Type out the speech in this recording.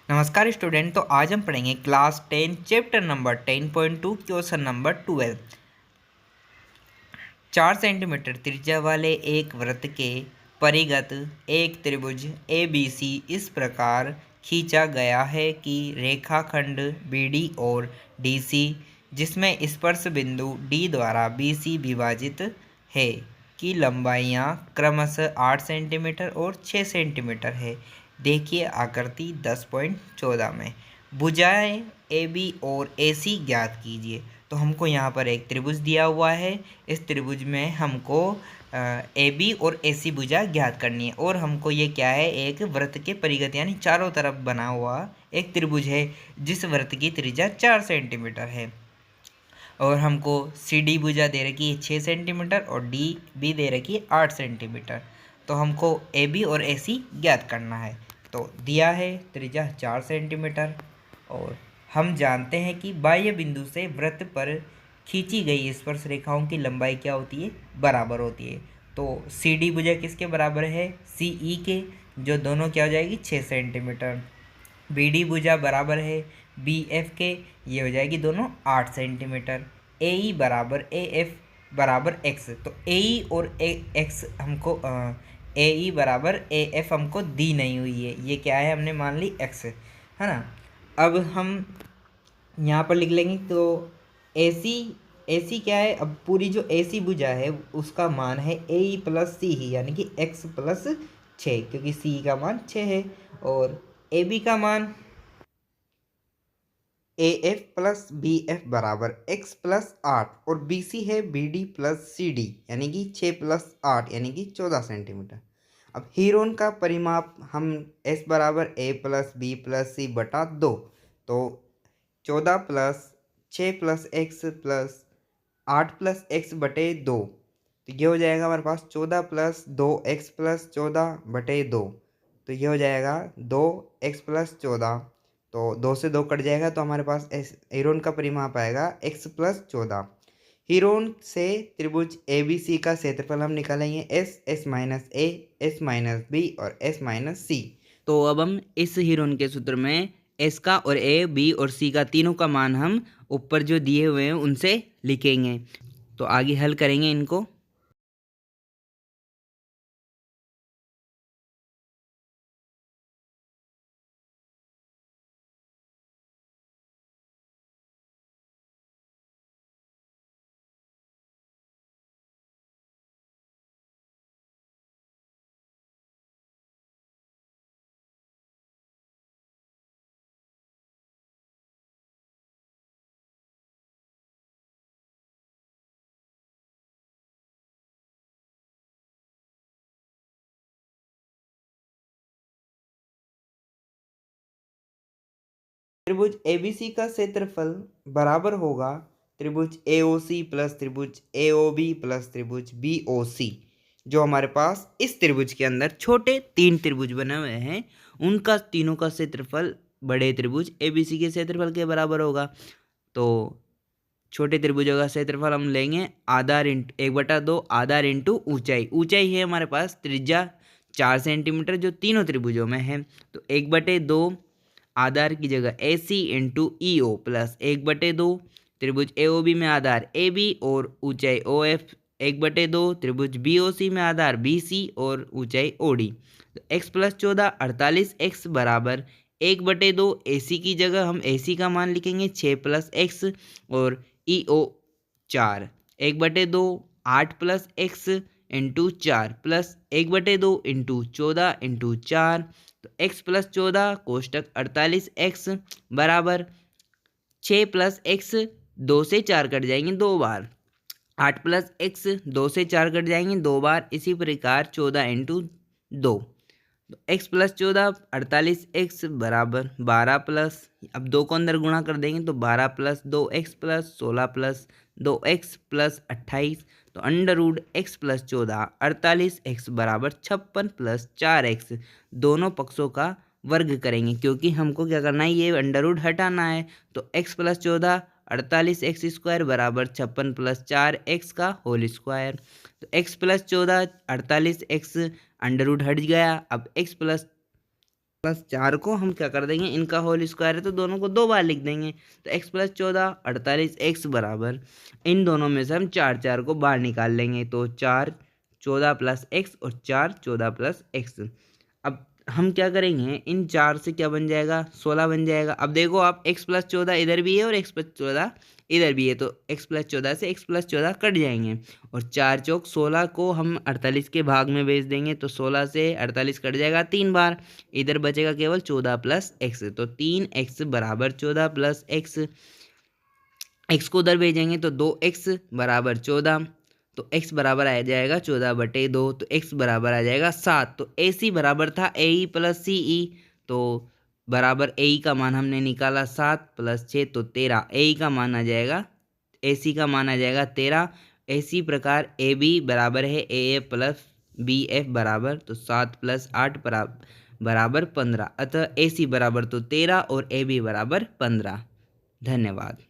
नमस्कार स्टूडेंट। तो आज हम पढ़ेंगे class 10 chapter number 10.2 question number 12। 4 centimetre त्रिज्या वाले एक वृत्त के परिगत एक त्रिभुज ABC इस प्रकार खींचा गया है कि रेखाखंड BD और DC जिसमें स्पर्श बिंदु D द्वारा BC विभाजित है की लंबाइयाँ क्रमशः 8 सेंटीमीटर और 6 सेंटीमीटर है। देखिए आकृति 10.14 में भुजाएं AB और AC ज्ञात कीजिए। तो हमको यहाँ पर एक त्रिभुज दिया हुआ है। इस त्रिभुज में हमको AB और AC भुजा ज्ञात करनी है और हमको ये क्या है, एक वृत्त के परिगत यानी चारों तरफ बना हुआ एक त्रिभुज है जिस वृत्त की त्रिज्या 4 सेंटीमीटर है और हमको CD भुजा दे रखी है 6 सेंटीमीटर और D भी दे रखी है 8 सेंटीमीटर। तो हमको AB और AC ज्ञात करना है। तो दिया है त्रिज्या 4 सेंटीमीटर और हम जानते हैं कि बाह्य बिंदु से वृत्त पर खींची गई स्पर्श रेखाओं की लंबाई क्या होती है, बराबर होती है। तो CD भुजा किसके बराबर है, CE के, जो दोनों क्या हो जाएगी 6 सेंटीमीटर। BD भुजा बराबर है BF के, ये हो जाएगी दोनों 8 सेंटीमीटर। AE बराबर AF बराबर X, तो AE और X हमको AE बराबर AF हमको दी नहीं हुई है, ये क्या है हमने मान ली X है ना। अब हम यहाँ पर लिख लेंगे तो AC क्या है, अब पूरी जो AC भुजा है उसका मान है AE प्लस सी ही, यानी कि X प्लस 6, क्योंकि CE का मान 6 है और AB का मान AF प्लस BF बराबर X प्लस 8 और BC है BD प्लस CD यानी कि 6 प्लस 8 यानी कि 14 सेंटीमीटर। अब हीरोन का परिमाप हम S बराबर A plus B plus C बटा 2, तो 14 plus 6 plus X plus 8 plus X बटे 2, तो ये हो जाएगा हमारे पास 14 प्लस 2X प्लस 14 बटे 2, तो ये हो जाएगा 2X प्लस 14, तो 2 से 2 कट जाएगा तो हमारे पास हीरोन का परिमाप आएगा X प्लस 14। हीरोन से त्रिभुज ABC का क्षेत्रफल हम निकालेंगे S minus A, S minus B और S माइनस C। तो अब हम इस हीरोन के सूत्र में S का और A, B और C का तीनों का मान हम ऊपर जो दिए हुए हैं उनसे लिखेंगे। तो आगे हल करेंगे इनको। त्रिभुज ABC का क्षेत्रफल बराबर होगा त्रिभुज AOC प्लस त्रिभुज AOB प्लस त्रिभुज BOC। जो हमारे पास इस त्रिभुज के अंदर छोटे 3 त्रिभुज बने हुए हैं उनका तीनों का क्षेत्रफल बड़े त्रिभुज ABC के क्षेत्रफल के बराबर होगा। तो छोटे त्रिभुजों का क्षेत्रफल हम लेंगे आधार इंटू 1/2 आधार इंटू ऊंचाई। ऊंचाई है हमारे पास त्रिज्या 4 सेंटीमीटर जो तीनों त्रिभुजों में है, तो 1/2 आधार की जगह AC इंटू EO प्लस 1/2 त्रिभुज AOB में आधार AB और ऊंचाई OF 1/2 त्रिभुज BOC में आधार BC और ऊंचाई OD। तो x प्लस 14 48x बराबर 1/2 AC की जगह हम AC का मान लिखेंगे 6 प्लस x और EO 4 1/2 8 plus x into 4 plus 1/2 into 14 into 4, तो x प्लस 14 कोष्टक 48x बराबर 6 प्लस x 2 से 4 कट जाएंगे 2 बार, 8 प्लस x 2 से 4 कट जाएंगे 2 बार, इसी प्रकार 14 इंटू 2, तो x प्लस 14 48x बराबर 12 प्लस, अब 2 को अंदर गुणा कर देंगे तो 12 plus 2x plus 16 plus 2x plus 28, तो under root x plus 14 48x बराबर 56 प्लस 4x, दोनों पक्षों का वर्ग करेंगे क्योंकि हमको क्या करना है, ये अंडर रूट हटाना है। तो x प्लस 14 48x स्क्वायर बराबर 56 प्लस 4x का होल स्क्वायर, तो x plus 14 48x under root हट गया। अब x प्लस प्लस 4 को हम क्या कर देंगे, इनका होल स्क्वायर है तो दोनों को 2 बार लिख देंगे। तो x प्लस 14 48 x बराबर, इन दोनों में से हम 4 4 को बाहर निकाल लेंगे तो 4 14 प्लस x और 4 14 प्लस x। अब हम क्या करेंगे, इन 4 से क्या बन जाएगा, 16 बन जाएगा। अब देखो आप x प्लस 14 इधर भी है और x प्लस 14 इधर भी है, तो x प्लस 14 से x प्लस 14 कट जाएंगे और 4 चौक 16 को हम 48 के भाग में भेज देंगे तो 16 से 48 कट जाएगा 3 बार, इधर बचेगा केवल 14 प्लस x। तो 3x बराबर 14 प्लस x, x को उधर भेजेंगे तो 2x बराबर 14, तो x बराबर आ जाएगा 14/2, तो x बराबर आ जाएगा 7। तो AC बराबर था AE प्लस CE, तो बराबर AE का मान हमने निकाला 7 प्लस 6 तो 13, AE का मान आ जाएगा, AC का मान आ जाएगा 13। इसी प्रकार AB बराबर है AF प्लस BF बराबर, तो 7 प्लस 8 बराबर 15, अतः AC बराबर तो 13 और AB बराबर 15। धन्यवाद।